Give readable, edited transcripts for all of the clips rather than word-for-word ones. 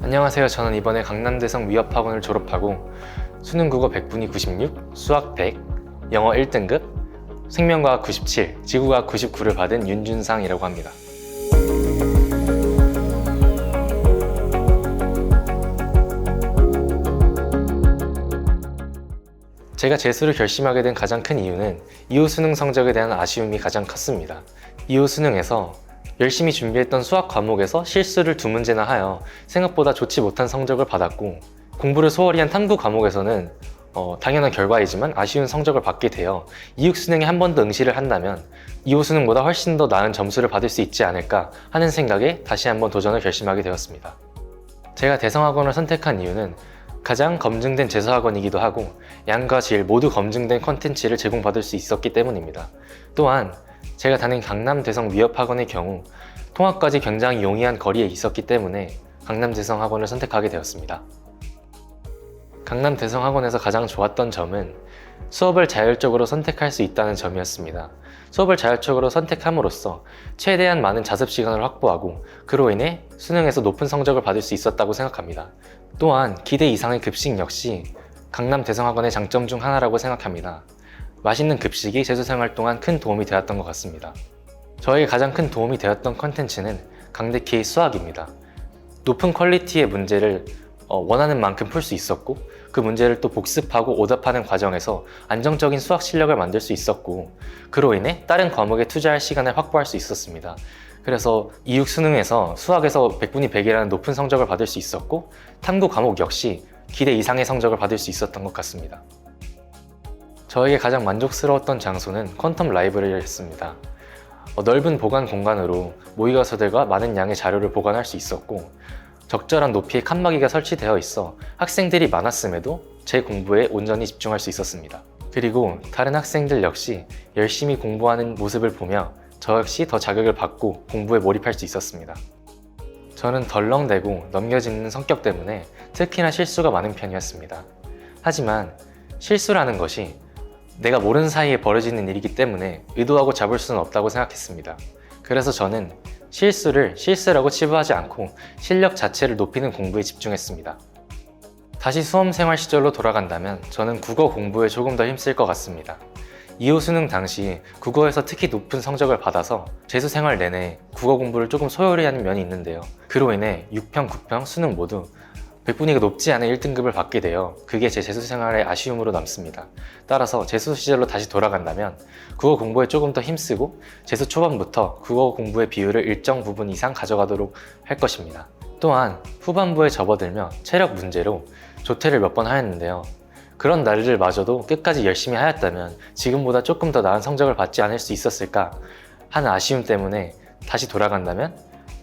안녕하세요. 저는 이번에 강남대성 위협학원을 졸업하고 수능 국어 100분위 96, 수학 100, 영어 1등급, 생명과학 97, 지구과학 99를 받은 윤준상이라고 합니다. 제가 재수를 결심하게 된 가장 큰 이유는 이후 수능 성적에 대한 아쉬움이 가장 컸습니다. 이후 수능에서 열심히 준비했던 수학 과목에서 실수를 2문제나 하여 생각보다 좋지 못한 성적을 받았고, 공부를 소홀히 한 탐구 과목에서는 당연한 결과이지만 아쉬운 성적을 받게 되어 이후 수능에 한 번 더 응시를 한다면 이후 수능보다 훨씬 더 나은 점수를 받을 수 있지 않을까 하는 생각에 다시 한번 도전을 결심하게 되었습니다. 제가 대성학원을 선택한 이유는 가장 검증된 재수학원이기도 하고 양과 질 모두 검증된 컨텐츠를 제공받을 수 있었기 때문입니다. 또한 제가 다닌 강남대성 위협학원의 경우 통학까지 굉장히 용이한 거리에 있었기 때문에 강남대성학원을 선택하게 되었습니다. 강남대성학원에서 가장 좋았던 점은 수업을 자율적으로 선택할 수 있다는 점이었습니다. 수업을 자율적으로 선택함으로써 최대한 많은 자습 시간을 확보하고 그로 인해 수능에서 높은 성적을 받을 수 있었다고 생각합니다. 또한 기대 이상의 급식 역시 강남대성학원의 장점 중 하나라고 생각합니다. 맛있는 급식이 재수생활 동안 큰 도움이 되었던 것 같습니다. 저에게 가장 큰 도움이 되었던 컨텐츠는 강대키의 수학입니다. 높은 퀄리티의 문제를 원하는 만큼 풀 수 있었고, 그 문제를 또 복습하고 오답하는 과정에서 안정적인 수학 실력을 만들 수 있었고, 그로 인해 다른 과목에 투자할 시간을 확보할 수 있었습니다. 그래서 이육 수능에서 수학에서 100분위 100이라는 높은 성적을 받을 수 있었고, 탐구 과목 역시 기대 이상의 성적을 받을 수 있었던 것 같습니다. 저에게 가장 만족스러웠던 장소는 퀀텀 라이브러리였습니다. 넓은 보관 공간으로 모의고사들과 많은 양의 자료를 보관할 수 있었고, 적절한 높이의 칸막이가 설치되어 있어 학생들이 많았음에도 제 공부에 온전히 집중할 수 있었습니다. 그리고 다른 학생들 역시 열심히 공부하는 모습을 보며 저 역시 더 자극을 받고 공부에 몰입할 수 있었습니다. 저는 덜렁대고 넘겨짚는 성격 때문에 특히나 실수가 많은 편이었습니다. 하지만 실수라는 것이 내가 모르는 사이에 벌어지는 일이기 때문에 의도하고 잡을 수는 없다고 생각했습니다. 그래서 저는 실수를 실수라고 치부하지 않고 실력 자체를 높이는 공부에 집중했습니다. 다시 수험생활 시절로 돌아간다면 저는 국어 공부에 조금 더 힘쓸 것 같습니다. 이후 수능 당시 국어에서 특히 높은 성적을 받아서 재수생활 내내 국어 공부를 조금 소홀히 하는 면이 있는데요. 그로 인해 6평, 9평, 수능 모두 100분위가 높지 않은 1등급을 받게 되어 그게 제 재수생활의 아쉬움으로 남습니다. 따라서 재수 시절로 다시 돌아간다면 국어 공부에 조금 더 힘쓰고 재수 초반부터 국어 공부의 비율을 일정 부분 이상 가져가도록 할 것입니다. 또한 후반부에 접어들며 체력 문제로 조퇴를 몇 번 하였는데요. 그런 날을 마저도 끝까지 열심히 하였다면 지금보다 조금 더 나은 성적을 받지 않을 수 있었을까 하는 아쉬움 때문에 다시 돌아간다면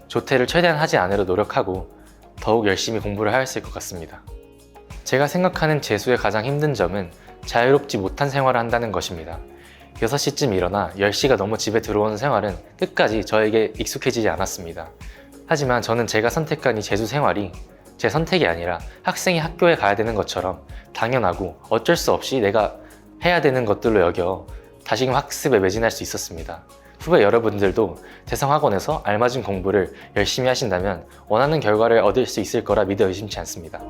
조퇴를 최대한 하지 않으려 노력하고 더욱 열심히 공부를 하였을 것 같습니다. 제가 생각하는 재수의 가장 힘든 점은 자유롭지 못한 생활을 한다는 것입니다. 6시쯤 일어나 10시가 넘어 집에 들어오는 생활은 끝까지 저에게 익숙해지지 않았습니다. 하지만 저는 제가 선택한 이 재수 생활이 제 선택이 아니라 학생이 학교에 가야 되는 것처럼 당연하고 어쩔 수 없이 내가 해야 되는 것들로 여겨 다시금 학습에 매진할 수 있었습니다. 후배 여러분들도 대성학원에서 알맞은 공부를 열심히 하신다면 원하는 결과를 얻을 수 있을 거라 믿어 의심치 않습니다.